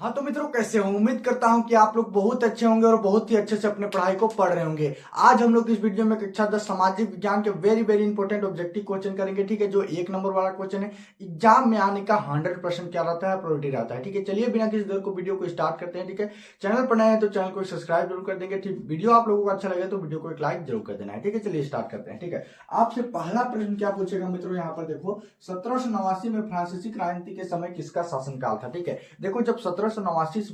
हाँ तो मित्रों, कैसे हो? उम्मीद करता हूँ कि आप लोग बहुत अच्छे होंगे और बहुत ही अच्छे से अपने पढ़ाई को पढ़ रहे होंगे। आज हम लोग इस वीडियो में कक्षा 10 सामाजिक विज्ञान के very very important objective question करेंगे। ठीक है, जो 1 नंबर वाला क्वेश्चन है, एग्जाम में आने का 100% क्या रहता है, प्रायोरिटी रहता है। ठीक है, चलिए बिना किसी देर को वीडियो को स्टार्ट करते हैं। ठीक है, चैनल पर नए हैं तो चैनल को सब्सक्राइब जरूर कर देंगे। ठीक, वीडियो आप लोगों को अच्छा लगे तो वीडियो को एक लाइक जरूर कर देना है। ठीक है, चलिए स्टार्ट करते हैं। ठीक है, आपसे पहला प्रश्न क्या पूछेगा मित्रों, यहाँ पर देखो, 1789 में फ्रांसीसी क्रांति के समय किसका शासनकाल था? ठीक है, देखो, जब 1789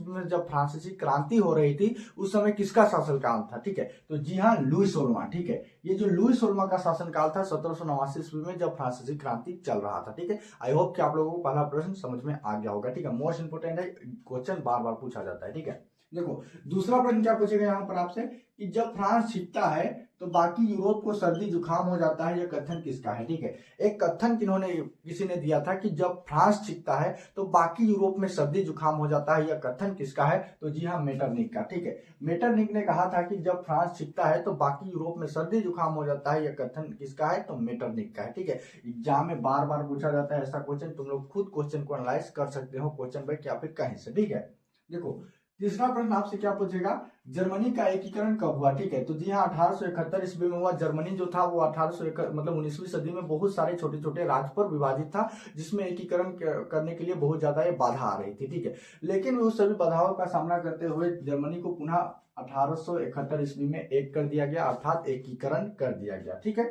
में जब फ्रांसीसी क्रांति हो रही थी उस समय किसका शासनकाल था? ठीक है, तो जी हाँ, लुई 16। ठीक है, ये जो लुई 16 का शासनकाल था 1789 ईस्वी में, जब फ्रांसीसी क्रांति चल रहा था। ठीक है, आई होप कि आप लोगों को पहला प्रश्न समझ में आ गया होगा। ठीक है, मोस्ट इंपोर्टेंट है, क्वेश्चन बार बार पूछा जाता है। ठीक है, देखो, दूसरा प्रश्न क्या पूछेगा यहाँ पर आपसे कि जब फ्रांस जीतता है तो बाकी यूरोप को सर्दी जुकाम हो जाता है, यह कथन किसका है? ठीक है, एक कथन किसी ने दिया था कि जब फ्रांस जीतता है तो बाकी यूरोप में सर्दी जुकाम हो जाता है, यह कथन किसका है? तो जी हाँ, मेटरनिक का। ठीक है, मेटरनिक ने कहा था कि जब फ्रांस जीतता है तो बाकी यूरोप में सर्दी जुकाम हो जाता है, यह कथन किसका है? तो मेटरनिक का है। ठीक है, एग्जाम में बार बार पूछा जाता है ऐसा क्वेश्चन, तुम लोग खुद क्वेश्चन को एनालाइज कर सकते हो क्वेश्चन बैक या फिर कहीं से। ठीक है, देखो, तीसरा प्रश्न आपसे क्या पूछेगा, जर्मनी का एकीकरण कब हुआ? ठीक है, तो जी हाँ, 1871 ईस्वी में हुआ। जर्मनी जो था वो 1800 मतलब 19वीं सदी में बहुत सारे छोटे छोटे राज्य पर विभाजित था, जिसमें एकीकरण करने के लिए बहुत ज्यादा ये बाधा आ रही थी। ठीक है, लेकिन उस सभी बाधाओं का सामना करते हुए जर्मनी को पुनः 1871 ईस्वी में एक कर दिया गया, अर्थात एकीकरण कर दिया गया। ठीक है,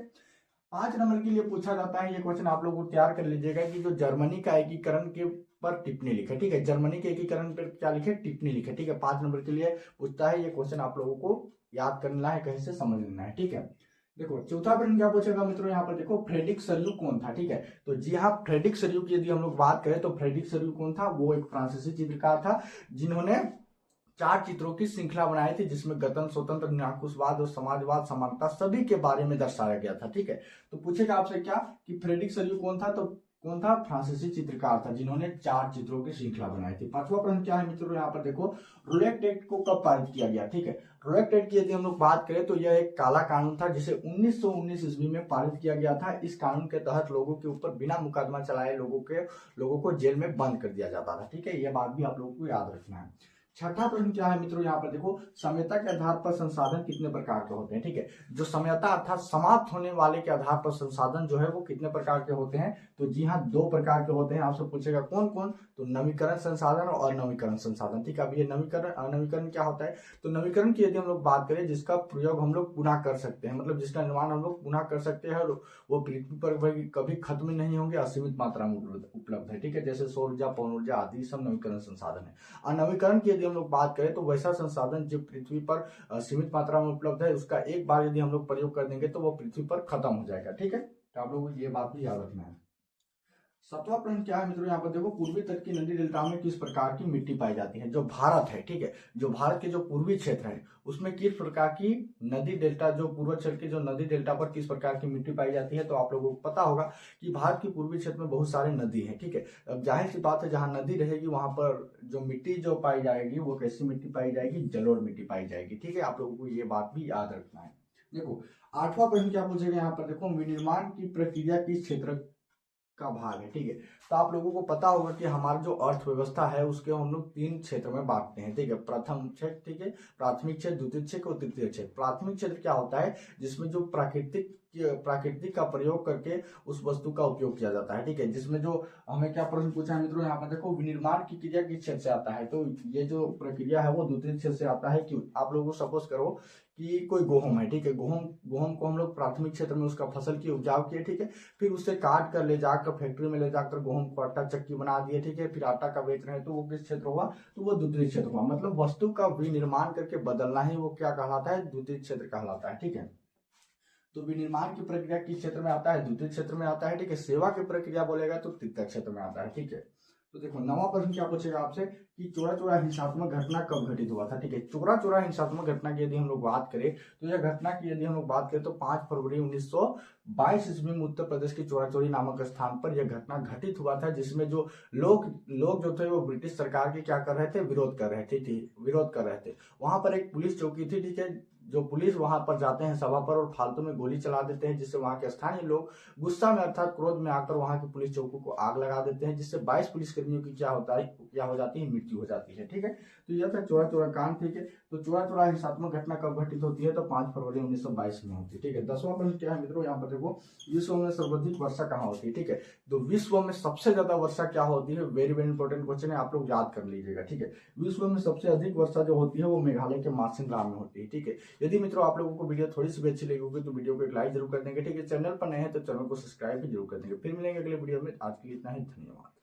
5 नंबर के लिए पूछा जाता है ये क्वेश्चन, आप लोग तैयार कर लीजिएगा कि जो जर्मनी का एकीकरण के पर टिप्पणी लिखे। ठीक है, जर्मनी के एकीकरण पर क्या लिखे? टिप्पणी लिखे। ठीक है, 5 नंबर के लिए पूछता है ये क्वेश्चन, आप लोगों को याद करना है, कहीं से समझ लेना है। ठीक है, देखो, चौथा प्रश्न क्या पूछेगा मित्रों, यहाँ पर देखो, फ्रेडरिक सल्यू कौन था? ठीक है, तो जी हाँ, फ्रेडरिक सल्यू की यदि हम लोग बात करें तो फ्रेडरिक सल्यू कौन था? वो एक फ्रांसीसी चित्रकार था जिन्होंने 4 चित्रों की श्रृंखला बनाई थी, जिसमें गणतंत्र, स्वतंत्र, निरंकुशवाद और समाजवाद, समानता सभी के बारे में दर्शाया गया था। ठीक है, तो पूछेगा आपसे क्या कि फ्रेडरिक सल्यू कौन था? तो कौन था? फ्रांसीसी चित्रकार था जिन्होंने 4 चित्रों की श्रृंखला बनाई थी। पांचवा प्रश्न क्या है मित्रों, यहाँ पर देखो, रोलेट एक्ट को कब पारित किया गया? ठीक है, रोलेट एक्ट की यदि हम लोग बात करें तो यह एक काला कानून था जिसे 1919 ईस्वी में पारित किया गया था। इस कानून के तहत लोगों के ऊपर बिना मुकदमा चलाए लोगों को जेल में बंद कर दिया जाता था। ठीक है, यह बात भी आप लोगों को याद रखना है। छठा प्रश्न क्या है मित्रों, यहाँ पर देखो, समयता के आधार पर संसाधन कितने प्रकार के होते हैं? ठीक है, जो समयता अर्थात समाप्त होने वाले के आधार पर संसाधन जो है वो कितने प्रकार के होते हैं? तो जी हाँ, 2 प्रकार के होते हैं। आपसे पूछेगा कौन कौन? तो नवीकरण संसाधन और अनवीकरण संसाधन। ठीक है, अब ये नवीकरण अनवीकरण क्या होता है? तो नवीकरण की यदि हम लोग बात करें, जिसका प्रयोग हम लोग पुनः कर सकते हैं, मतलब जिसका निर्माण हम लोग पुनः कर सकते हैं, वो पृथ्वी पर कभी खत्म नहीं होंगे, असीमित मात्रा में उपलब्ध है। ठीक है, जैसे सौर ऊर्जा, पवन ऊर्जा आदि सब नवीकरण संसाधन है। अनवीकरण की यदि हम लोग बात करें तो वैसा संसाधन जो पृथ्वी पर सीमित मात्रा में उपलब्ध है, उसका एक बार यदि हम लोग प्रयोग कर देंगे तो वो पृथ्वी पर खत्म हो जाएगा। ठीक है, तो आप लोगों को ये बात भी याद रखना है। सातवां प्रश्न क्या है मित्रों, यहाँ पर देखो, पूर्वी तट की नदी डेल्टा में किस प्रकार की मिट्टी पाई जाती है? जो भारत है, ठीक है, जो भारत के जो पूर्वी क्षेत्र है उसमें किस प्रकार की नदी डेल्टा, जो पूर्व क्षेत्र के जो नदी डेल्टा पर किस प्रकार की मिट्टी पाई जाती है? तो आप लोगों को पता होगा कि भारत की पूर्वी क्षेत्र में बहुत सारे नदी है। ठीक है, अब जाहिर सी बात है, जहां नदी रहेगी वहां पर जो मिट्टी जो पाई जाएगी वो कैसी मिट्टी पाई जाएगी? जलोढ़ मिट्टी पाई जाएगी। ठीक है, आप लोगों को ये बात भी याद रखना है। देखो, आठवां प्रश्न क्या पूछेगा यहाँ पर, देखो, विनिर्माण की प्रक्रिया किस क्षेत्र का भाग है? ठीक है, तो आप लोगों को पता होगा कि हमारा जो अर्थव्यवस्था है उसके हम लोग 3 क्षेत्र में बांटते हैं। ठीक है, प्रथम क्षेत्र, ठीक है, प्राथमिक क्षेत्र, द्वितीय क्षेत्र और तृतीय क्षेत्र। प्राथमिक क्षेत्र क्या होता है? जिसमें जो प्राकृतिक का प्रयोग करके उस वस्तु का उपयोग किया जाता है। ठीक है, जिसमें जो हमें क्या प्रश्न पूछा है मित्रों, यहाँ पर देखो, विनिर्माण की क्रिया किस क्षेत्र से आता है? तो ये जो प्रक्रिया है वो द्वितीय क्षेत्र से आता है। क्यों? आप लोगों को सपोज करो कि कोई गेहूं है, ठीक है, गेहूं को हम लोग प्राथमिक क्षेत्र में उसका फसल की उपजाऊ किए, ठीक है, फिर उसे काट कर ले जाकर फैक्ट्री में ले जाकर गेहूं को आटा चक्की बना दिए, ठीक है, फिर आटा का बेच रहे हैं, तो वो किस क्षेत्र हुआ? तो वो द्वितीय क्षेत्र हुआ। मतलब वस्तु का विनिर्माण करके बदलना ही वो क्या कहलाता है? द्वितीय क्षेत्र कहलाता है। ठीक है, तो विनिर्माण की प्रक्रिया किस क्षेत्र में आता है? द्वितीय क्षेत्र में आता है। ठीक है, सेवा की प्रक्रिया बोलेगा तो तृतीय क्षेत्र में आता है। ठीक है, तो देखो, नवा प्रश्न क्या पूछेगा आपसे कि चोरा चोरा हिंसात्मक घटना कब घटित हुआ था? ठीक है, चोरा चोरा हिंसात्मक घटना की यदि हम लोग बात करें तो यह घटना की यदि हम लोग बात करें तो 5 फरवरी 1922 ईस्वी में उत्तर प्रदेश की चोरा चोरी नामक स्थान पर यह घटना घटित हुआ था, जिसमें जो लोग जो थे वो ब्रिटिश सरकार के क्या कर रहे थे? विरोध कर रहे थे। वहां पर एक पुलिस चौकी थी, ठीक है, जो पुलिस वहां पर जाते हैं सभा पर और फालतू में गोली चला देते हैं, जिससे वहां के स्थानीय लोग गुस्सा में अर्थात क्रोध में आकर वहां की पुलिस चौकी को आग लगा देते हैं, जिससे 22 पुलिसकर्मियों की क्या हो जाती है, मृत्यु हो जाती है। ठीक है, तो यह था चौरा चौरा कांड। ठीक है, तो चौरा चौरा हिंसात्मक घटना कब घटित होती है, तो 5 फरवरी 1922 में होती है। ठीक है, 10वां प्रश्न क्या है मित्रों, यहाँ पर देखो, विश्व में सर्वाधिक वर्षा कहाँ होती है। ठीक है, तो विश्व में सबसे ज्यादा वर्षा क्या होती है, वेरी वेरी इंपॉर्टेंट क्वेश्चन है, आप लोग याद कर लीजिएगा। ठीक है, विश्व में सबसे अधिक वर्षा जो होती है वो मेघालय के मार्सिन राम में होती है। ठीक है, यदि मित्रों आप लोगों को वीडियो थोड़ी सी भी अच्छी लगी होगी तो वीडियो को एक लाइक जरूर कर देंगे। ठीक है, चैनल पर नए हैं तो चैनल को सब्सक्राइब भी जरूर कर देंगे। फिर मिलेंगे अगले वीडियो में, आज के लिए इतना ही, धन्यवाद।